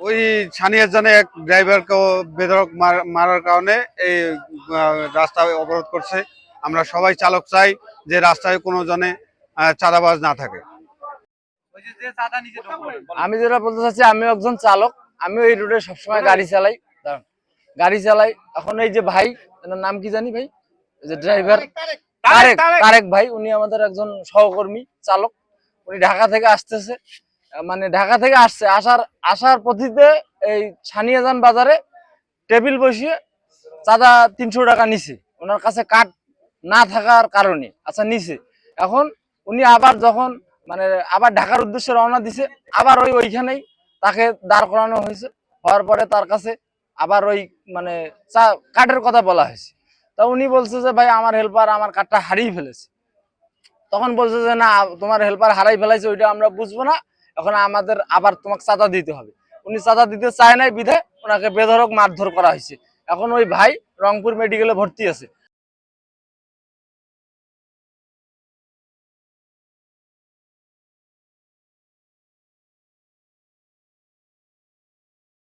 ওই ছানিয়ার জন্য এক ড্রাইভারকে বেধড়ক মারার কারণে এই রাস্তা অবরোধ করছে। আমরা সবাই চালক চাই যে রাস্তায় কোনো জনে চাঁদাবাজ না থাকে। আমি যেটা বলতে চাচ্ছি, আমি একজন চালক, আমি এই রোডে সবসময় গাড়ি চালাই। এখন এই যে ভাই, এনার নাম কি জানি ভাই, এই যে ড্রাইভার তারেক ভাই, উনি আমাদের একজন সহকর্মী চালক। উনি ঢাকা থেকে আসতেছে, মানে ঢাকা থেকে আসার পথিতে এই ছানিয়াজান বাজারে টেবিল বসিয়ে চাঁদা 300 টাকা নিছে, ওনার কাছে কার্ড না থাকার কারণে। আচ্ছা নিছে, এখন উনি আবার যখন মানে আবার ঢাকার উদ্দেশ্যে রওনা দিছে, আবার ওইখানেই তাকে দাঁড় করানো হয়েছে। হওয়ার পরে তার কাছে আবার ওই মানে কার্ডের কথা বলা হয়েছে। তা উনি বলছে যে ভাই আমার হেল্পার আমার কার্ডটা হারিয়ে ফেলেছে। তখন বলছে যে না, তোমার হেল্পার হারাই ফেলাইছে ওইটা আমরা বুঝবো না, এখন আমাদের আবার তোমাকে চাঁদা দিতে হবে। উনি চাঁদা দিতে চায় নাই বিধে ওনাকে বেধড়ক মারধর করা হয়েছে। এখন ওই ভাই রংপুর মেডিকেলে ভর্তি আছে।